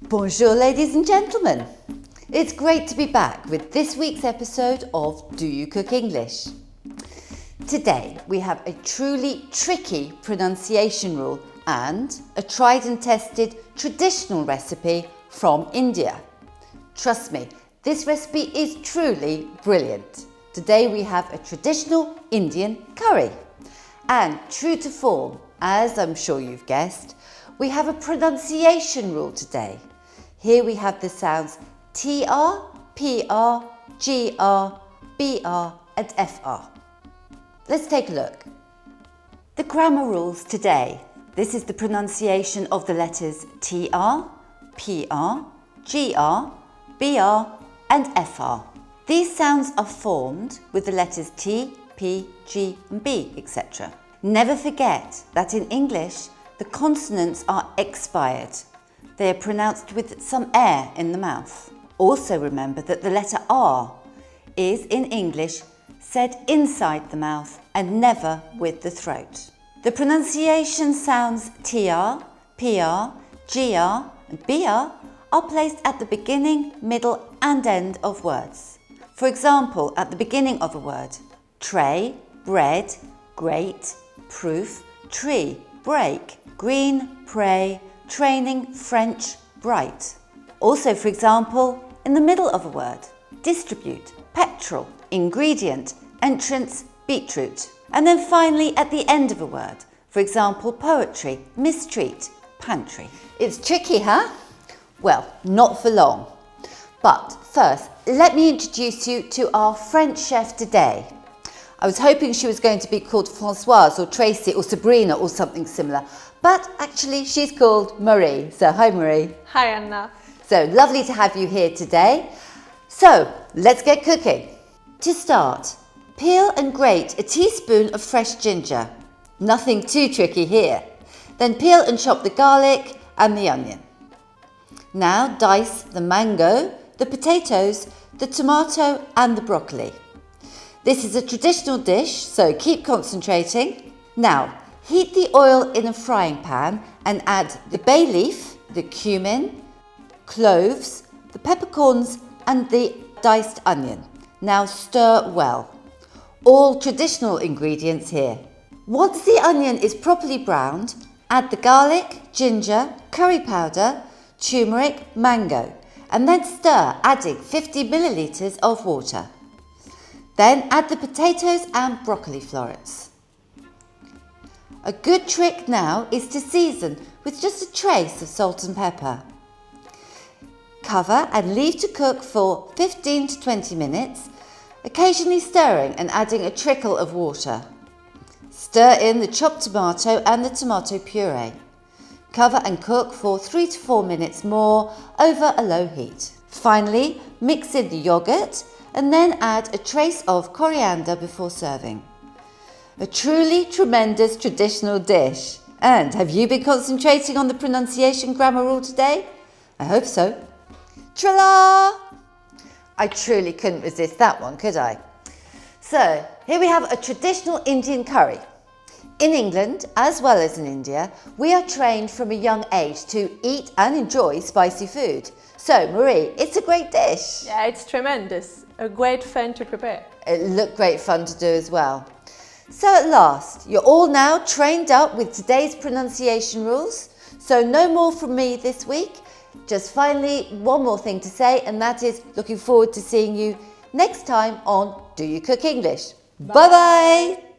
Bonjour, ladies and gentlemen. It's great to be back with this week's episode of Do You Cook English? Today we have a truly tricky pronunciation rule and a tried and tested traditional recipe from India. Trust me, this recipe is truly brilliant. Today we have a traditional Indian curry. And true to form, as I'm sure you've guessed, we have a pronunciation rule today. Here we have the sounds TR, PR, GR, BR and FR. Let's take a look. The grammar rules today. This is the pronunciation of the letters TR, PR, GR, BR and FR. These sounds are formed with the letters T, P, G and B, etc. Never forget that in English, the consonants are expired. They are pronounced with some air in the mouth. Also remember that the letter R is in English said inside the mouth and never with the throat. The pronunciation sounds TR, PR, GR and BR are placed at the beginning, middle and end of words. For example, at the beginning of a word, tray, bread, great, proof, tree, break, green, pray, training, French, bright. Also, for example, in the middle of a word, distribute, petrol, ingredient, entrance, beetroot. And then finally at the end of a word, for example, poetry, mistreat, pantry. It's tricky, huh? Well, not for long. But first, let me introduce you to our French chef today. I was hoping she was going to be called Françoise or Tracy or Sabrina or something similar, but actually she's called Marie. So hi Marie. Hi Anna. So lovely to have you here today. So let's get cooking. To start, peel and grate a teaspoon of fresh ginger. Nothing too tricky here. Then peel and chop the garlic and the onion. Now dice the mango, the potatoes, the tomato and the broccoli. This is a traditional dish, so keep concentrating. Now, heat the oil in a frying pan and add the bay leaf, the cumin, cloves, the peppercorns and the diced onion. Now stir well. All traditional ingredients here. Once the onion is properly browned, add the garlic, ginger, curry powder, turmeric, mango, and then stir, adding 50 millilitres of water. Then add the potatoes and broccoli florets. A good trick now is to season with just a trace of salt and pepper. Cover and leave to cook for 15 to 20 minutes, occasionally stirring and adding a trickle of water. Stir in the chopped tomato and the tomato puree. Cover and cook for 3 to 4 minutes more over a low heat. Finally, mix in the yogurt and then add a trace of coriander before serving. A truly tremendous traditional dish. And have you been concentrating on the pronunciation grammar rule today? I hope so. Tra-la! I truly couldn't resist that one, could I? So, here we have a traditional Indian curry. In England, as well as in India, we are trained from a young age to eat and enjoy spicy food. So, Marie, it's a great dish. Yeah, it's tremendous. A great fun to prepare. It looked great fun to do as well. So at last, you're all now trained up with today's pronunciation rules. So no more from me this week. Just finally, one more thing to say, and that is looking forward to seeing you next time on Do You Cook English? Bye-bye.